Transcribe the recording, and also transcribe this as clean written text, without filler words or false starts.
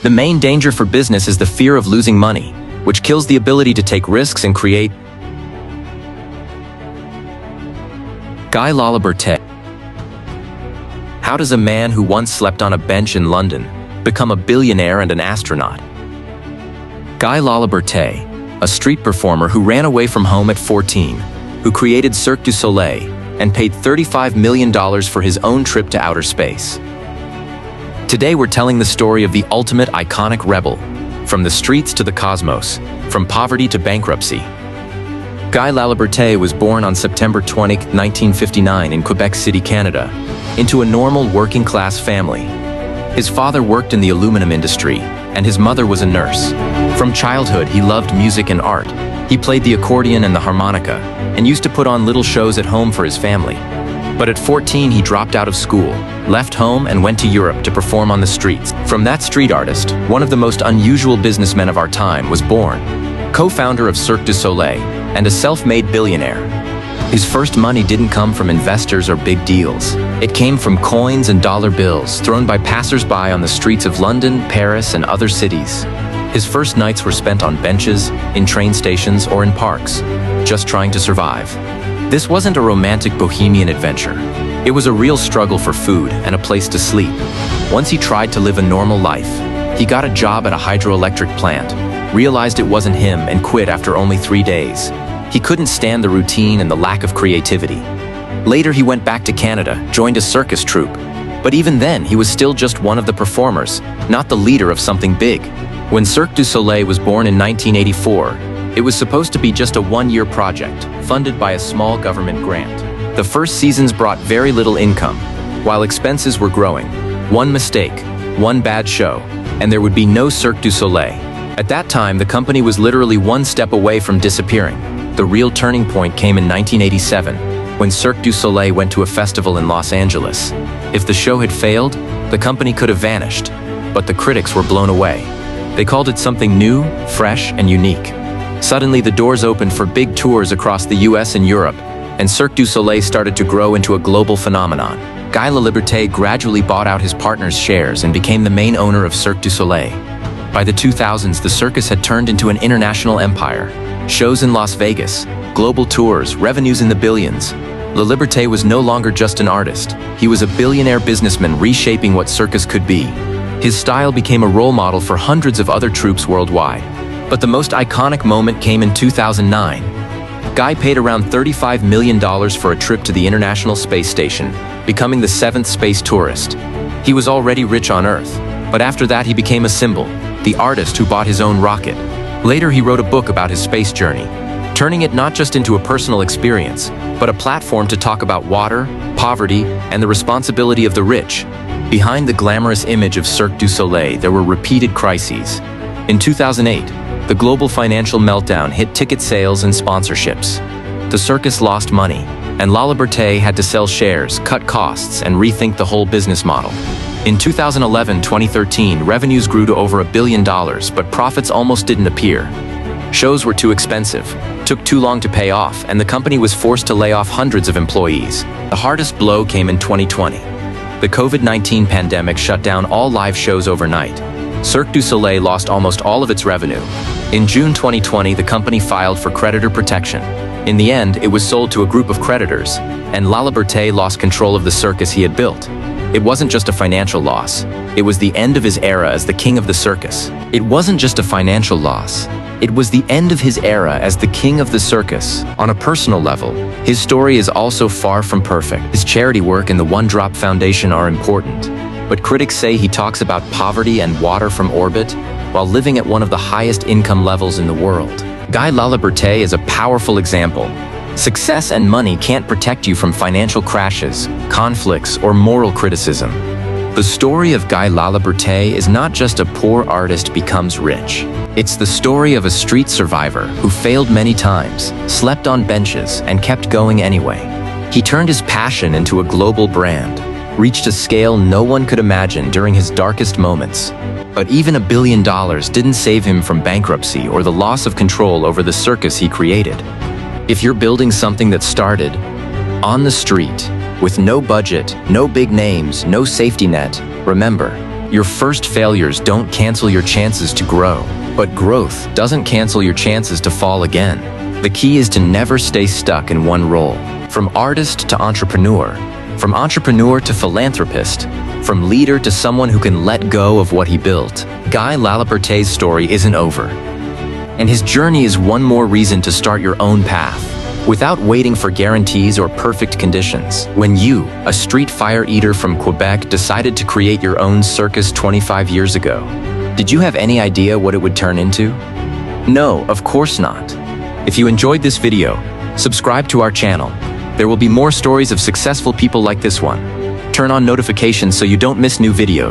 The main danger for business is the fear of losing money, which kills the ability to take risks and create. Guy Laliberté. How does a man who once slept on a bench in London become a billionaire and an astronaut? Guy Laliberté, a street performer who ran away from home at 14, who created Cirque du Soleil and paid $35 million for his own trip to outer space. Today we're telling the story of the ultimate iconic rebel, from the streets to the cosmos, from poverty to bankruptcy. Guy Laliberté was born on September 20, 1959 in Quebec City, Canada, into a normal working-class family. His father worked in the aluminum industry, and his mother was a nurse. From childhood, he loved music and art. He played the accordion and the harmonica, and used to put on little shows at home for his family. But at 14, he dropped out of school, left home, and went to Europe to perform on the streets. From that street artist, one of the most unusual businessmen of our time was born, co-founder of Cirque du Soleil, and a self-made billionaire. His first money didn't come from investors or big deals. It came from coins and dollar bills thrown by passers-by on the streets of London, Paris, and other cities. His first nights were spent on benches, in train stations, or in parks, just trying to survive. This wasn't a romantic bohemian adventure. It was a real struggle for food and a place to sleep. Once he tried to live a normal life, he got a job at a hydroelectric plant, realized it wasn't him, and quit after only 3 days. He couldn't stand the routine and the lack of creativity. Later, he went back to Canada, joined a circus troupe. But even then, he was still just one of the performers, not the leader of something big. When Cirque du Soleil was born in 1984, it was supposed to be just a one-year project, funded by a small government grant. The first seasons brought very little income, while expenses were growing. One mistake, one bad show, and there would be no Cirque du Soleil. At that time, the company was literally one step away from disappearing. The real turning point came in 1987, when Cirque du Soleil went to a festival in Los Angeles. If the show had failed, the company could have vanished, but the critics were blown away. They called it something new, fresh, and unique. Suddenly, the doors opened for big tours across the US and Europe, and Cirque du Soleil started to grow into a global phenomenon. Guy Laliberté gradually bought out his partner's shares and became the main owner of Cirque du Soleil. By the 2000s, the circus had turned into an international empire. Shows in Las Vegas, global tours, revenues in the billions. Laliberté was no longer just an artist. He was a billionaire businessman reshaping what circus could be. His style became a role model for hundreds of other troupes worldwide. But the most iconic moment came in 2009. Guy paid around $35 million for a trip to the International Space Station, becoming the 7th space tourist. He was already rich on Earth, but after that he became a symbol, the artist who bought his own rocket. Later he wrote a book about his space journey, turning it not just into a personal experience, but a platform to talk about water, poverty, and the responsibility of the rich. Behind the glamorous image of Cirque du Soleil, there were repeated crises. In 2008, the global financial meltdown hit ticket sales and sponsorships. The circus lost money, and Laliberté had to sell shares, cut costs, and rethink the whole business model. In 2011-2013, revenues grew to over $1 billion, but profits almost didn't appear. Shows were too expensive, took too long to pay off, and the company was forced to lay off hundreds of employees. The hardest blow came in 2020. The COVID-19 pandemic shut down all live shows overnight. Cirque du Soleil lost almost all of its revenue. In June 2020, the company filed for creditor protection. In the end, it was sold to a group of creditors, and Laliberté lost control of the circus he had built. It wasn't just a financial loss. It was the end of his era as the king of the circus. It wasn't just a financial loss. It was the end of his era as the king of the circus. On a personal level, his story is also far from perfect. His charity work and the One Drop Foundation are important. But critics say he talks about poverty and water from orbit while living at one of the highest income levels in the world. Guy Laliberté is a powerful example. Success and money can't protect you from financial crashes, conflicts, or moral criticism. The story of Guy Laliberté is not just a poor artist becomes rich. It's the story of a street survivor who failed many times, slept on benches, and kept going anyway. He turned his passion into a global brand, reached a scale no one could imagine during his darkest moments. But even $1 billion didn't save him from bankruptcy or the loss of control over the circus he created. If you're building something that started on the street, with no budget, no big names, no safety net, remember, Your first failures don't cancel your chances to grow, but growth doesn't cancel your chances to fall again. The key is to never stay stuck in one role. From artist to entrepreneur, from entrepreneur to philanthropist, from leader to someone who can let go of what he built, Guy Laliberté's story isn't over. And his journey is one more reason to start your own path, without waiting for guarantees or perfect conditions. When you, a street fire eater from Quebec, decided to create your own circus 25 years ago, did you have any idea what it would turn into? No, of course not. If you enjoyed this video, subscribe to our channel. There will be more stories of successful people like this one. Turn on notifications so you don't miss new videos.